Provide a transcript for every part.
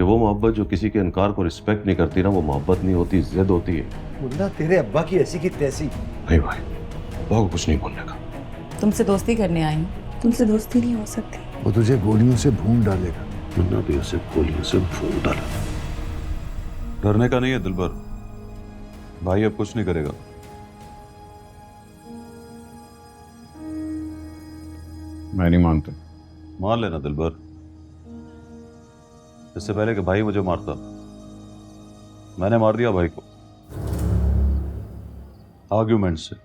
कि वो मोहब्बत जो किसी के इनकार को रिस्पेक्ट नहीं करती ना, वो मोहब्बत नहीं होती, जिद होती है। मुन्ना तेरे अब्बा की ऐसी की तैसी। नहीं भाई, अब्बा को कुछ नहीं बोलने का। तुमसे दोस्ती करने आई हूँ। तुमसे दोस्ती नहीं हो सकती। वो तुझे गोलियों से भून डालेगा। मुन्ना भी उसे गोलियों से भून डाला। डरने का नहीं है दिलबर, भाई अब कुछ नहीं करेगा। मैं नहीं मानता। मान लेना दिलबर, इससे पहले कि भाई मुझे मारता मैंने मार दिया भाई को आर्ग्यूमेंट से।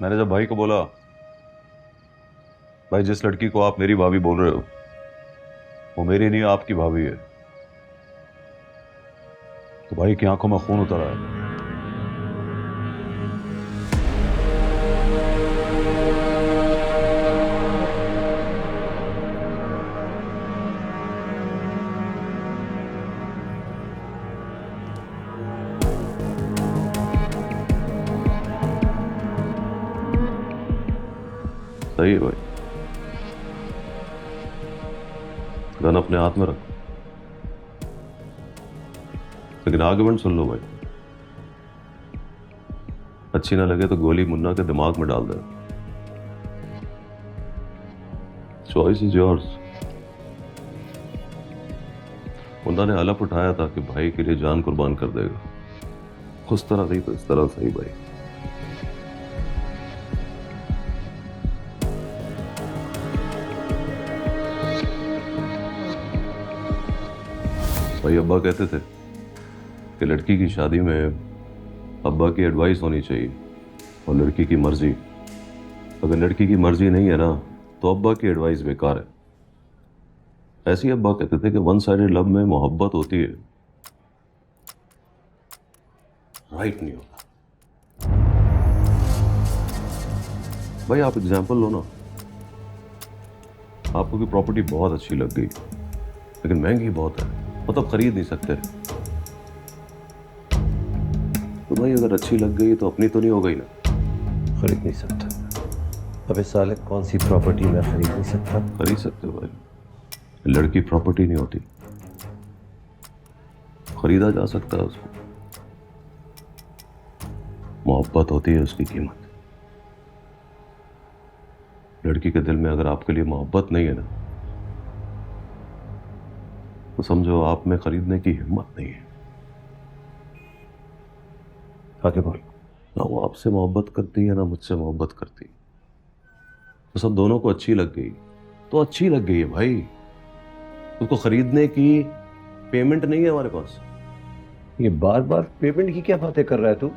मैंने जब भाई को बोला, भाई जिस लड़की को आप मेरी भाभी बोल रहे हो वो मेरी नहीं आपकी भाभी है, तो भाई की आंखों में खून उतर आया। सही है भाई, गन अपने हाथ में रखो, लेकिन आर्गुमेंट सुन लो भाई। अच्छी ना लगे तो गोली मुन्ना के दिमाग में डाल दे। Choice is yours. मुन्ना ने हलफ उठाया था कि भाई के लिए जान कुर्बान कर देगा, उस तरह नहीं तो इस तरह सही भाई। भाई अब्बा कहते थे कि लड़की की शादी में अब्बा की एडवाइस होनी चाहिए और लड़की की मर्जी। अगर लड़की की मर्जी नहीं है ना तो अब्बा की एडवाइस बेकार है। ऐसे ही अब्बा कहते थे कि वन साइडेड लव में मोहब्बत होती है, राइट नहीं होता। भाई आप एग्जाम्पल लो ना, आपको की प्रॉपर्टी बहुत अच्छी लग गई लेकिन महंगी बहुत है, मतलब खरीद नहीं सकते। तो भाई अगर अच्छी लग गई तो अपनी तो नहीं हो गई ना। खरीद नहीं सकता। अबे साले कौन सी प्रॉपर्टी मैं खरीद नहीं सकता? खरीद सकते हो भाई, लड़की प्रॉपर्टी नहीं होती, खरीदा जा सकता है उसको। मोहब्बत होती है उसकी कीमत। लड़की के दिल में अगर आपके लिए मोहब्बत नहीं है ना तो समझो आप में खरीदने की हिम्मत नहीं है। आगे बोल। ना वो आपसे मोहब्बत करती है ना मुझसे मोहब्बत करती। तो सब दोनों को अच्छी लग गई तो अच्छी लग गई है भाई, उसको खरीदने की पेमेंट नहीं है हमारे पास। ये बार बार पेमेंट की क्या बातें कर रहा है तू?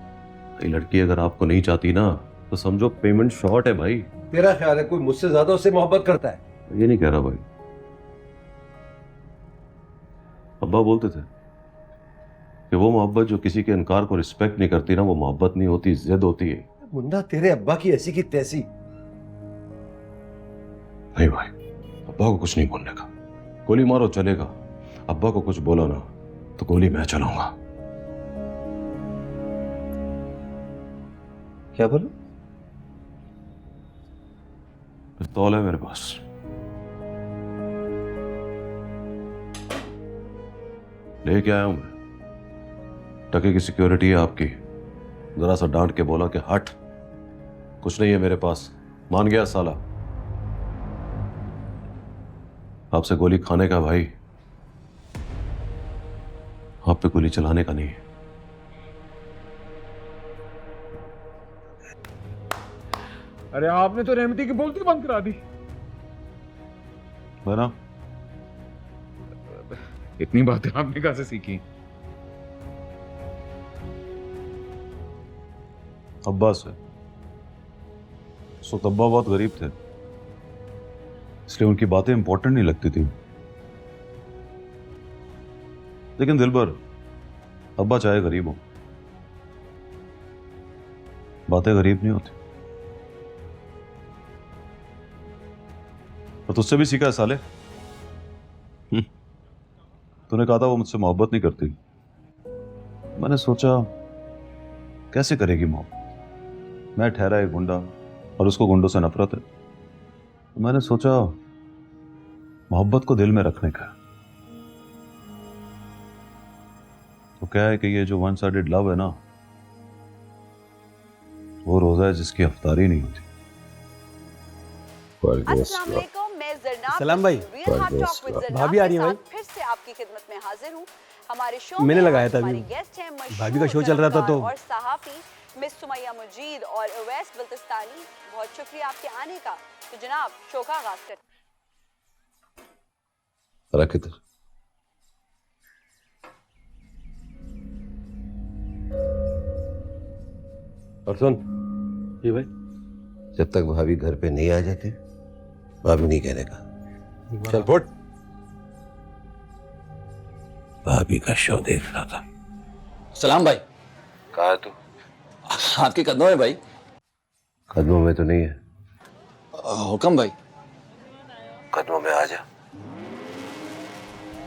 ये लड़की अगर आपको नहीं चाहती ना तो समझो पेमेंट शॉर्ट है भाई। तेरा ख्याल है कोई मुझसे ज्यादा उससे मोहब्बत करता है? ये नहीं कह रहा भाई। अब्बा बोलते थे कि वो मोहब्बत जो किसी के इनकार को रिस्पेक्ट नहीं करती ना, वो मोहब्बत नहीं होती, जिद होती है। मुन्ना तेरे अब्बा की ऐसी की तैसी। नहीं भाई, अब्बा को कुछ नहीं बोलने का। गोली मारो चलेगा, अब्बा को कुछ बोला ना तो गोली मैं चलाऊंगा। क्या बोलो? पिस्तौल है मेरे पास। लेके आया हूं मैं। टके की सिक्योरिटी है आपकी। जरा सा डांट के बोला कि हट, कुछ नहीं है मेरे पास। मान गया साला। आपसे गोली खाने का भाई, आप पे गोली चलाने का नहीं है। अरे आपने तो रहमती की बोलती बंद करा दी। है ना? इतनी बातें आपने कहां से सीखी? अब्बा से। उस वक्त अब्बा बहुत गरीब थे, इसलिए उनकी बातें इंपॉर्टेंट नहीं लगती थी। लेकिन दिलबर, अब्बा चाहे गरीब हो, बातें गरीब नहीं होती। और तुझसे भी सीखा है साले। तूने कहा था वो मुझसे मोहब्बत नहीं करती। मैंने सोचा कैसे करेगी मोहब्बत। मैं ठहरा एक गुंडा और उसको गुंडों से नफरत है। मैंने सोचा मोहब्बत को दिल में रखने का। तो क्या है कि ये जो वन साइडेड लव है ना, वो रोजा है जिसकी अफ्तारी नहीं होती। अस्सलाम वालेकुम, मैं ज़रनाब सलाम भाई। रियल हार्ट टॉक विद ज़रनाब भाभी आ रही के है साथ फिर से आपकी खिदमत में हाजिर हूँ। हमारे शो मैंने में लगाया आज था हमारी अभी। गेस्ट हैं भाभी का शो चल रहा था तो। और सहाफ़ी मिस सुमैया मुजीद और अवैस बल्तिस्तानी। बहुत शुक्रिया आपके आने का। तो जनाब, शो का आगाज करते हैं। रख इधर। और सुन ये भाई, जब तक भाभी घर पे नहीं आ जाती भाभी नहीं कहने का। चल फुट। भाभी का शो देख रहा था। सलाम भाई। कहा तू? आपके कदमों में भाई। कदमों में तो नहीं है। हुक्म भाई। कदमों में आ जा।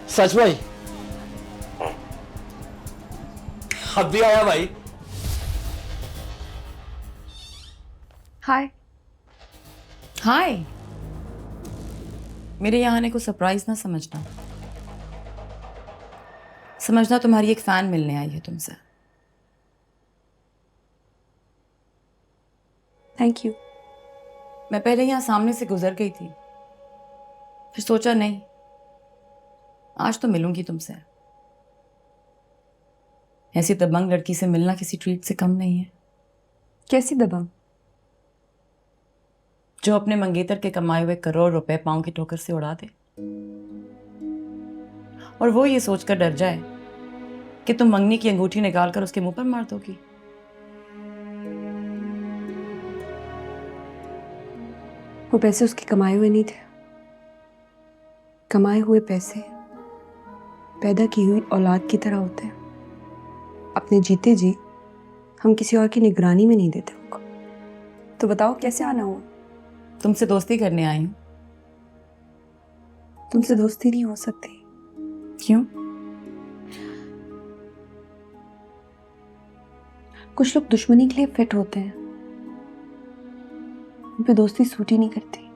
सच भाई? अब भी आया भाई। हाय। हाय। मेरे यहाँ आने को सरप्राइज ना समझना। समझना तुम्हारी एक फैन मिलने आई है तुमसे। Thank you. मैं पहले यहाँ सामने से गुजर गई थी, फिर सोचा नहीं, आज तो मिलूंगी तुमसे। ऐसी दबंग लड़की से मिलना किसी ट्रीट से कम नहीं है। कैसी दबंग? जो अपने मंगेतर के कमाए हुए करोड़ रुपए पांव की ठोकर से उड़ा दे, और वो ये सोचकर डर जाए कि तुम मंगनी की अंगूठी निकालकर उसके मुंह पर मार दोगी। वो पैसे उसके कमाए हुए नहीं थे। कमाए हुए पैसे पैदा की हुई औलाद की तरह होते हैं। अपने जीते जी हम किसी और की निगरानी में नहीं देते उनको। तो बताओ कैसे आना हुआ? तुमसे दोस्ती करने आई हूं। तुमसे दोस्ती नहीं हो सकती। क्यों? कुछ लोग दुश्मनी के लिए फिट होते हैं, उन पे दोस्ती सूट ही नहीं करती।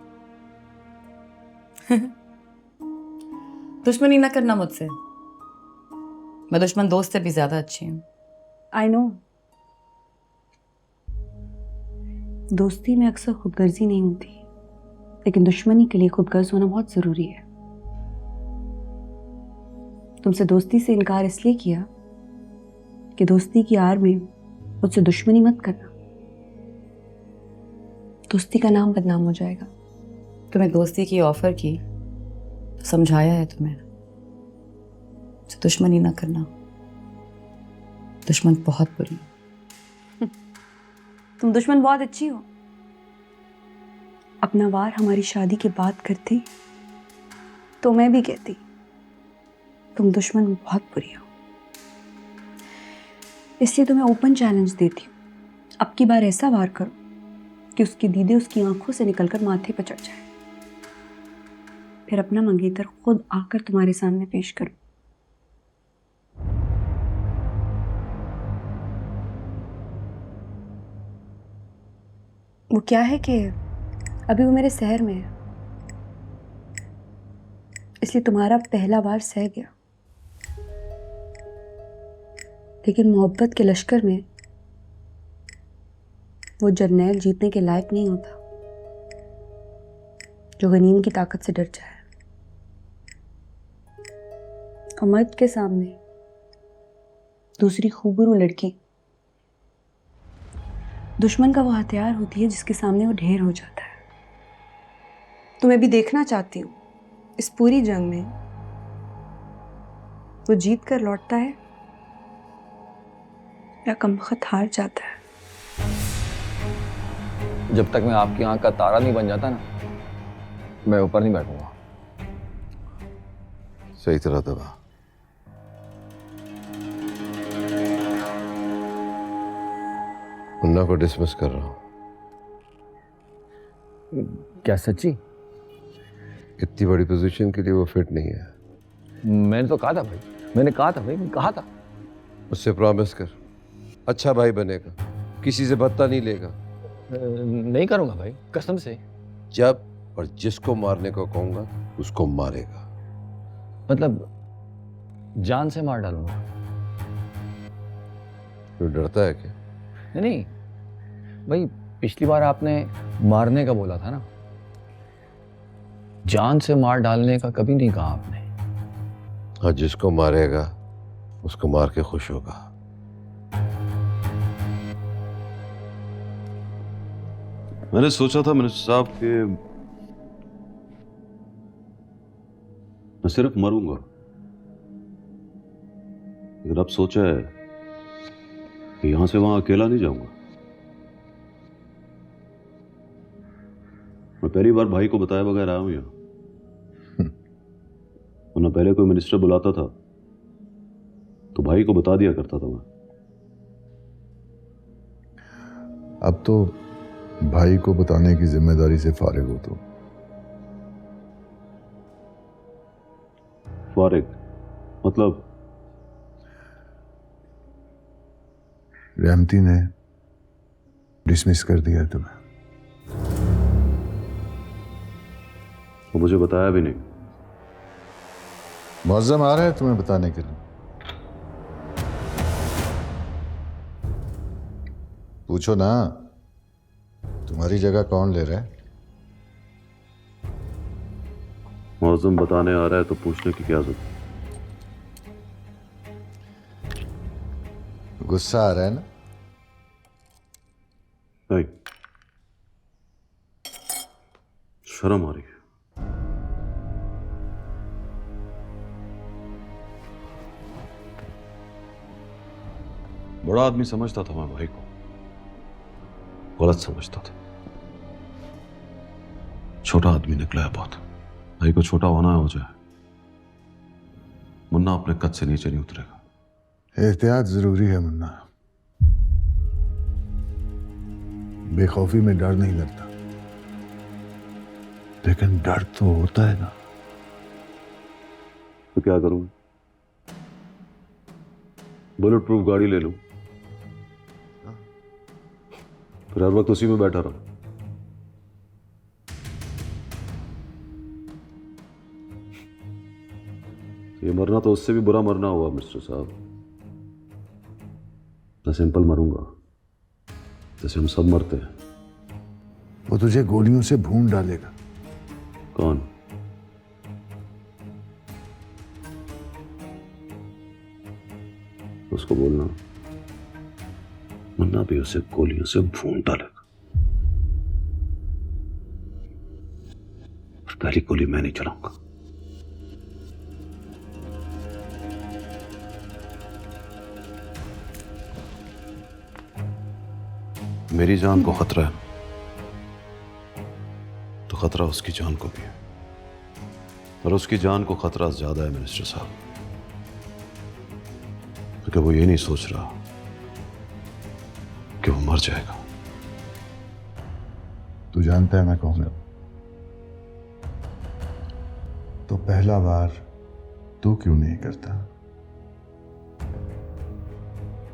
दुश्मनी ना करना मुझसे। मैं दुश्मन दोस्त से भी ज्यादा अच्छी हूँ। I know. दोस्ती में अक्सर खुदगर्जी नहीं होती, लेकिन दुश्मनी के लिए खुदगर्ज होना बहुत जरूरी है। तुमसे दोस्ती से इनकार इसलिए किया कि दोस्ती की आड़ में मुझसे दुश्मनी मत करना। दोस्ती का नाम बदनाम हो जाएगा। तुम्हें दोस्ती की ऑफर की तो समझाया है तुम्हें, मुझसे दुश्मनी ना करना। दुश्मन बहुत बुरी। तुम दुश्मन बहुत अच्छी हो। अपना वार हमारी शादी के बाद करती तो मैं भी कहती तुम दुश्मन बहुत बुरी हो। इसलिए तुम्हें ओपन चैलेंज देती हूँ, अब की बार ऐसा वार करो कि उसकी दीदे उसकी आंखों से निकलकर माथे पर चढ़ जाए, फिर अपना मंगेतर खुद आकर तुम्हारे सामने पेश करो। वो क्या है कि अभी वो मेरे शहर में है, इसलिए तुम्हारा पहला वार सह गया। लेकिन मोहब्बत के लश्कर में वो जर्नैल जीतने के लायक नहीं होता जो गनीम की ताकत से डर जाए। और मर्द के सामने दूसरी खूबरू लड़की दुश्मन का वो हथियार होती है जिसके सामने वो ढेर हो जाता है। तुम्हें भी देखना चाहती हूँ इस पूरी जंग में वो जीत कर लौटता है या कमबख्त हार जाता है। जब तक मैं आपकी आंख का तारा नहीं बन जाता ना, मैं ऊपर नहीं बैठूंगा। सही तरह दबा। मुन्ना को डिसमिस कर रहा हूं। क्या सच्ची? इतनी बड़ी पोजीशन के लिए वो फिट नहीं है। मैंने तो कहा था भाई, मैंने कहा था भाई, मैंने कहा था। उससे प्रॉमिस कर, अच्छा भाई बनेगा, किसी से बदता नहीं लेगा। नहीं करूंगा भाई, कसम से। जब और जिसको मारने को कहूंगा उसको मारेगा। मतलब जान से मार डालूंगा। तो डरता है क्या? नहीं नहीं भाई, पिछली बार आपने मारने का बोला था ना, जान से मार डालने का कभी नहीं कहा आपने। हाँ, जिसको मारेगा उसको मार के खुश होगा। मैंने सोचा था मिनिस्टर साहब कि मैं सिर्फ मरूंगा, लेकिन अब सोचा है कि यहां से वहां अकेला नहीं जाऊंगा। मैं पहली बार भाई को बताए बगैर आया हूं यहाँ, वरना पहले कोई मिनिस्टर बुलाता था तो भाई को बता दिया करता था मैं। अब तो भाई को बताने की जिम्मेदारी से फारिग हो तो। फारिग मतलब? रहमती ने डिसमिस कर दिया तुम्हें। वो मुझे बताया भी नहीं। मौज़म आ रहा है तुम्हें बताने के लिए। पूछो ना, तुम्हारी जगह कौन ले रहा है? मौज़म बताने आ रहा है तो पूछने की क्या जरूरत? गुस्सा आ रहा है ना? नहीं, शर्म आ रही है। बड़ा आदमी समझता था मैं भाई को, गलत समझता था। छोटा आदमी निकला है बहुत। भाई को छोटा होना हो जाए, मुन्ना अपने कद से नीचे नहीं उतरेगा। एहतियात जरूरी है मुन्ना। बेखौफी में डर नहीं लगता, लेकिन डर तो होता है ना। तो क्या करूं? बुलेट प्रूफ गाड़ी ले लूं, फिर हर वक्त उसी में बैठा रहूं। ये मरना तो उससे भी बुरा मरना हुआ मिस्टर साहब। मैं सिंपल मरूंगा जैसे हम सब मरते हैं। वो तुझे गोलियों से भून डालेगा। कौन? उसको बोलना मुन्ना भी उसे गोलियों से भून डालेगा। और पहली गोली मैं नहीं चलाऊंगा। मेरी जान को खतरा है तो खतरा उसकी जान को भी है, और उसकी जान को खतरा ज्यादा है मिनिस्टर साहब, क्योंकि वो ये नहीं सोच रहा कि वो मर जाएगा। तू जानता है मैं कौन हूं? तो पहला वार तू क्यों नहीं करता?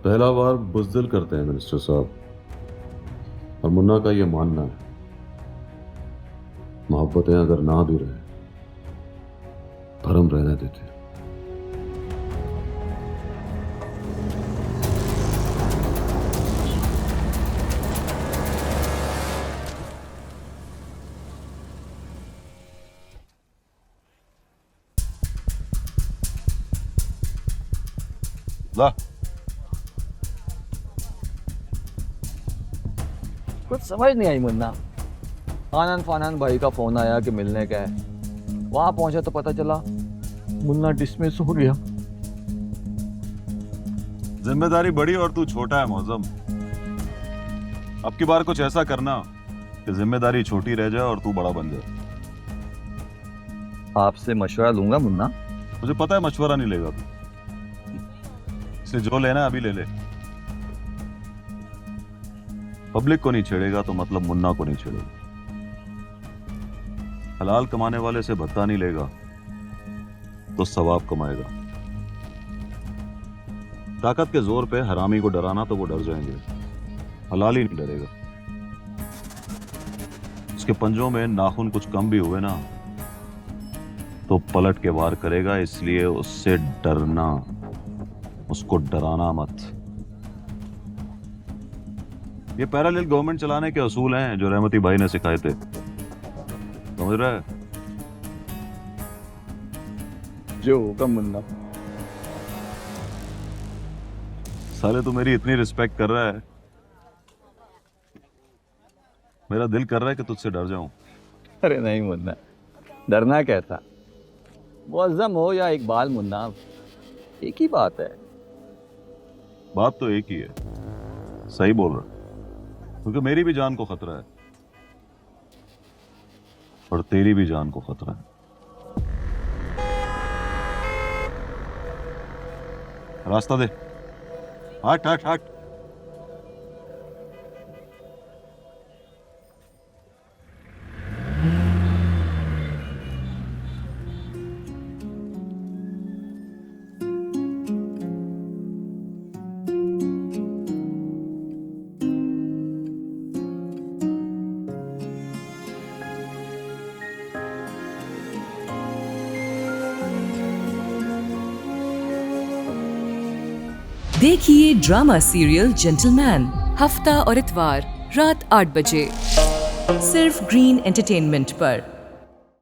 पहला वार बुज़दिल करते हैं मिनिस्टर साहब, और मुन्ना का ये मानना है मोहब्बतें अगर ना भी रहे भरम रहने देते हैं। ला कुछ समझ नहीं आई मुन्ना। आनंद फानंद भाई का फोन आया कि मिलने का है, वहां पहुंचा तो पता चला मुन्ना डिसमिस हो गया। जिम्मेदारी बड़ी और तू छोटा है मौजम। अब की बार कुछ ऐसा करना कि जिम्मेदारी छोटी रह जाए और तू बड़ा बन जाए। आपसे मशवरा लूंगा मुन्ना। मुझे पता है मशवरा नहीं लेगा तू, इसलिए जो लेना है अभी ले ले। पब्लिक को नहीं छेड़ेगा तो मतलब मुन्ना को नहीं छेड़ेगा। हलाल कमाने वाले से भत्ता नहीं लेगा तो सवाब कमाएगा। ताकत के जोर पे हरामी को डराना तो वो डर जाएंगे, हलाल ही नहीं डरेगा। उसके पंजों में नाखून कुछ कम भी हुए ना तो पलट के वार करेगा, इसलिए उससे डरना, उसको डराना मत। ये पैरेलल गवर्नमेंट चलाने के असूल हैं जो रहमती भाई ने सिखाए थे, समझ रहा है? जो हुक्म मुन्ना। साले तू मेरी इतनी रिस्पेक्ट कर रहा है, मेरा दिल कर रहा है कि तुझसे डर जाऊं। अरे नहीं मुन्ना, डरना क्या था। मुअज्जम हो या इकबाल मुन्ना, एक ही बात है। बात तो एक ही है, सही बोल रहा, क्योंकि मेरी भी जान को खतरा है और तेरी भी जान को खतरा है। रास्ता दे, हट हट हट। देखिए ड्रामा सीरियल जेंटलमैन हफ्ता और इतवार रात 8 बजे सिर्फ ग्रीन एंटरटेनमेंट पर।